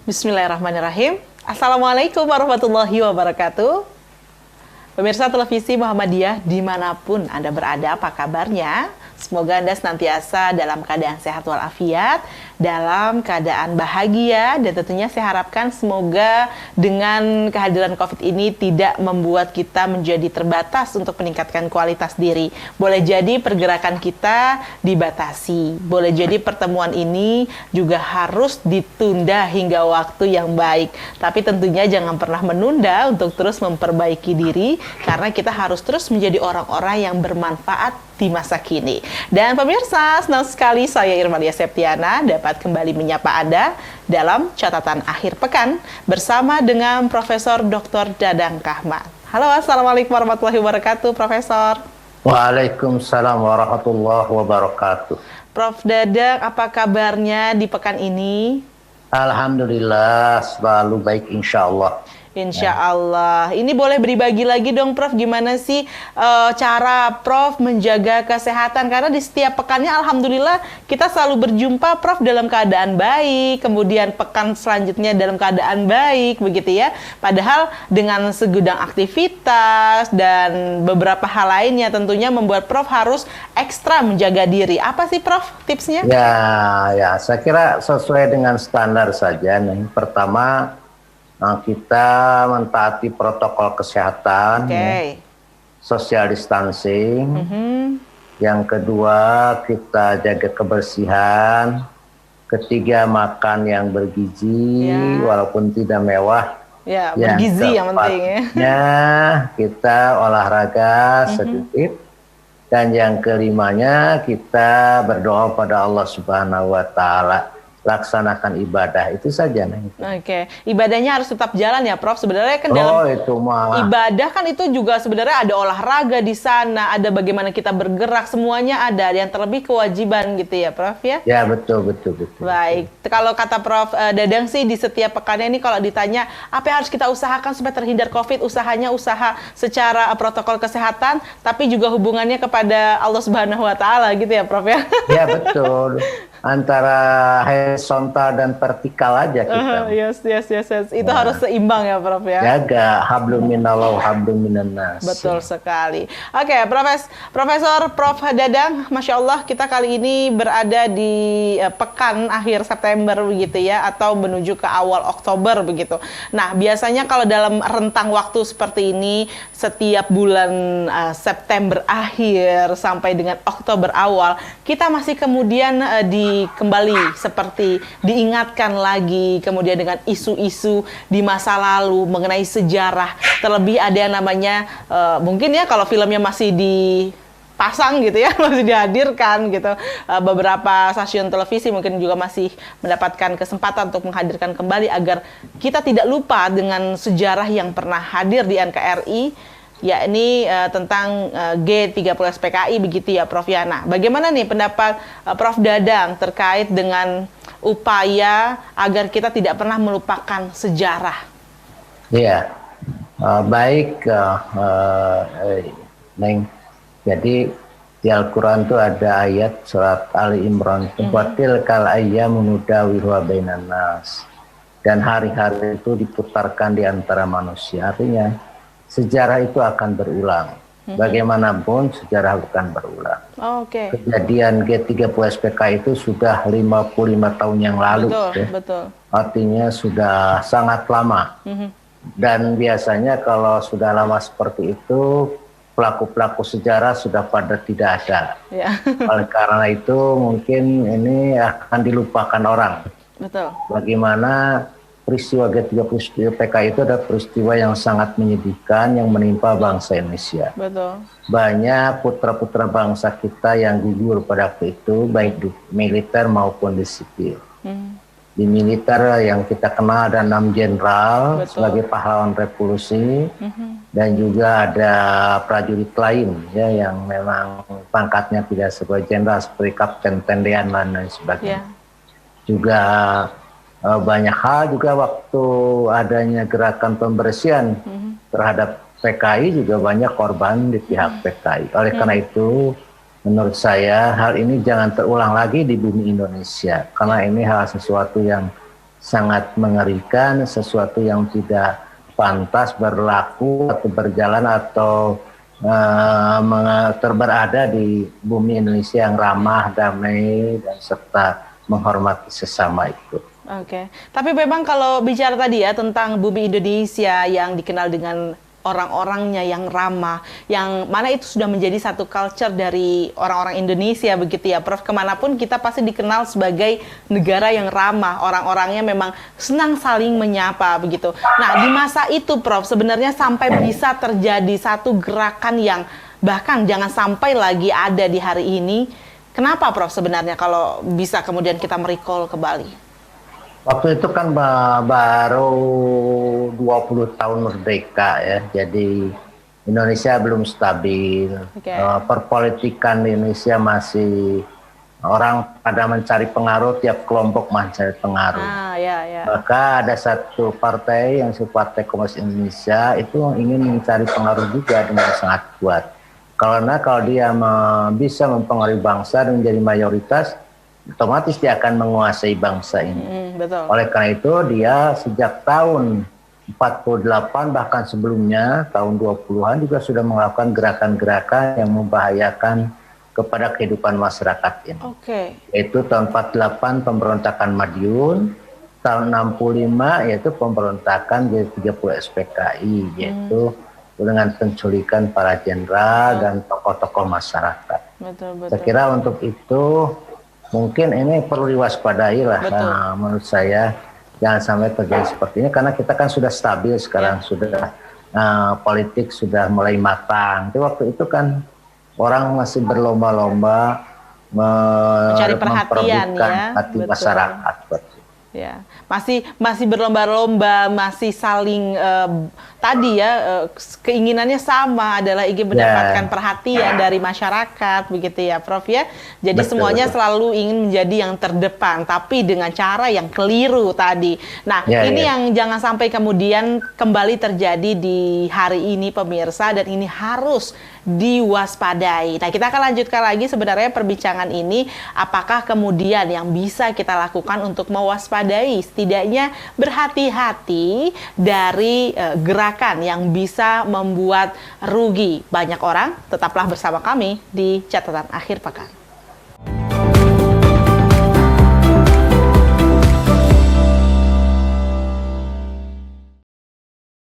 Bismillahirrahmanirrahim. Assalamualaikum warahmatullahi wabarakatuh. Pemirsa televisi Muhammadiyah dimanapun Anda berada, apa kabarnya? Semoga Anda senantiasa dalam keadaan sehat walafiat, dalam keadaan bahagia, dan tentunya saya harapkan semoga dengan kehadiran COVID ini tidak membuat kita menjadi terbatas untuk meningkatkan kualitas diri. Boleh jadi pergerakan kita dibatasi, boleh jadi pertemuan ini juga harus ditunda hingga waktu yang baik. Tapi tentunya jangan pernah menunda untuk terus memperbaiki diri, karena kita harus terus menjadi orang-orang yang bermanfaat di masa kini. Dan pemirsa, senang sekali saya Irmalia Septiana dapat kembali menyapa Anda dalam catatan akhir pekan bersama dengan Profesor Dr. Dadang Kahmat. Halo, assalamualaikum warahmatullahi wabarakatuh, Profesor. Waalaikumsalam warahmatullahi wabarakatuh. Prof. Dadang, apa kabarnya di pekan ini? Alhamdulillah, selalu baik insya Allah. Insya Allah. Ini boleh berbagi lagi dong, Prof. Gimana sih cara Prof menjaga kesehatan? Karena di setiap pekannya, Alhamdulillah, kita selalu berjumpa, Prof, dalam keadaan baik. Kemudian pekan selanjutnya dalam keadaan baik, begitu ya. Padahal dengan segudang aktivitas dan beberapa hal lainnya tentunya membuat Prof harus ekstra menjaga diri. Apa sih, Prof, tipsnya? Ya, saya kira sesuai dengan standar saja. Nih, pertama, kita mentaati protokol kesehatan, social distancing. Yang kedua, kita jaga kebersihan. Ketiga, makan yang bergizi, walaupun tidak mewah. Ya, bergizi yang penting ya. Kita olahraga sedikit. Dan yang kelimanya, kita berdoa pada Allah Subhanahu wa Ta'ala. Laksanakan ibadah, itu saja. Oke, ibadahnya harus tetap jalan ya, Prof. Sebenarnya kan dalam ibadah kan itu juga sebenarnya ada olahraga di sana, ada bagaimana kita bergerak, semuanya ada. Yang terlebih kewajiban gitu ya, Prof ya? Ya, betul. Baik, kalau kata Prof Dadang sih di setiap pekannya ini kalau ditanya apa yang harus kita usahakan supaya terhindar COVID, usahanya usaha secara protokol kesehatan, tapi juga hubungannya kepada Allah Subhanahu wa Ta'ala gitu ya, Prof ya? Ya, betul. Antara horizontal dan vertikal aja kita. Yes. Itu harus seimbang ya, Prof ya. Jaga hablum minallah hablum minannas. Betul sekali. Oke, Profesor Prof Dadang, Masya Allah kita kali ini berada di pekan akhir September begitu ya, atau menuju ke awal Oktober begitu. Nah, biasanya kalau dalam rentang waktu seperti ini, setiap bulan September akhir sampai dengan Oktober awal, kita masih kemudian kembali seperti diingatkan lagi kemudian dengan isu-isu di masa lalu mengenai sejarah. Terlebih ada yang namanya mungkin ya kalau filmnya masih dipasang gitu ya, masih dihadirkan gitu, beberapa stasiun televisi mungkin juga masih mendapatkan kesempatan untuk menghadirkan kembali agar kita tidak lupa dengan sejarah yang pernah hadir di NKRI, yakni tentang G30 SPKI begitu ya, Prof Yana. Bagaimana nih pendapat Prof Dadang terkait dengan upaya agar kita tidak pernah melupakan sejarah? Iya, baik, Neng. Jadi di Al-Quran itu ada ayat surat Ali Imran, "Watil kal ayyamu nudawilu bainan nas." Dan hari-hari itu diputarkan di antara manusia. Artinya sejarah itu akan berulang. Bagaimanapun sejarah akan berulang. Kejadian G30 SPK itu sudah 55 tahun yang lalu. Betul. Artinya sudah sangat lama. Dan biasanya kalau sudah lama seperti itu, pelaku-pelaku sejarah sudah pada tidak ada. Oleh karena itu mungkin ini akan dilupakan orang. Bagaimana peristiwa G30 SPK itu adalah peristiwa yang sangat menyedihkan yang menimpa bangsa Indonesia. Banyak putra-putra bangsa kita yang gugur pada waktu itu, baik di militer maupun di sipil. Di militer yang kita kenal ada 6 jenderal sebagai pahlawan revolusi, dan juga ada prajurit lain ya yang memang pangkatnya tidak sebagai jenderal seperti kapten tendean dan lain sebagainya. Juga banyak hal juga waktu adanya gerakan pembersihan terhadap PKI juga banyak korban di pihak PKI. Oleh karena itu menurut saya hal ini jangan terulang lagi di bumi Indonesia, karena ini hal sesuatu yang sangat mengerikan, sesuatu yang tidak pantas berlaku atau berjalan atau berada di bumi Indonesia yang ramah, damai, dan serta menghormati sesama itu. Oke, tapi memang kalau bicara tadi ya tentang bumi Indonesia yang dikenal dengan orang-orangnya yang ramah, yang mana itu sudah menjadi satu culture dari orang-orang Indonesia begitu ya, Prof. Kemanapun kita pasti dikenal sebagai negara yang ramah, orang-orangnya memang senang saling menyapa begitu. Nah di masa itu, Prof, sebenarnya sampai bisa terjadi satu gerakan yang bahkan jangan sampai lagi ada di hari ini. Kenapa, Prof, sebenarnya kalau bisa kemudian kita merecall kembali? Waktu itu kan baru 20 tahun merdeka ya, jadi Indonesia belum stabil. Perpolitikan di Indonesia masih orang pada mencari pengaruh, tiap kelompok mencari pengaruh. Maka ada satu partai yang Partai Komunis Indonesia itu ingin mencari pengaruh juga dengan sangat kuat. Karena kalau dia bisa mempengaruhi bangsa dan menjadi mayoritas, otomatis dia akan menguasai bangsa ini. Betul. Oleh karena itu dia sejak tahun 48 bahkan sebelumnya tahun 20-an juga sudah melakukan gerakan-gerakan yang membahayakan kepada kehidupan masyarakat ini. Yaitu tahun 48 pemberontakan Madiun, tahun 65 yaitu pemberontakan G30 SPKI, yaitu dengan penculikan para jenderal dan tokoh-tokoh masyarakat. Saya kira untuk itu mungkin ini perlu diwaspadai lah, menurut saya jangan sampai terjadi seperti ini karena kita kan sudah stabil sekarang, sudah politik sudah mulai matang. Tapi waktu itu kan orang masih berlomba-lomba mencari perhatian hati masyarakat. Ya, masih berlomba-lomba, masih saling keinginannya sama, adalah ingin mendapatkan perhatian dari masyarakat begitu ya, Prof ya. Jadi semuanya selalu ingin menjadi yang terdepan, tapi dengan cara yang keliru tadi. Nah, ini yang jangan sampai kemudian kembali terjadi di hari ini, pemirsa, dan ini harus diwaspadai. Nah, kita akan lanjutkan lagi sebenarnya perbincangan ini, apakah kemudian yang bisa kita lakukan untuk mewaspadai, setidaknya berhati-hati dari gerakan yang bisa membuat rugi banyak orang. Tetaplah bersama kami di Catatan Akhir Pekan.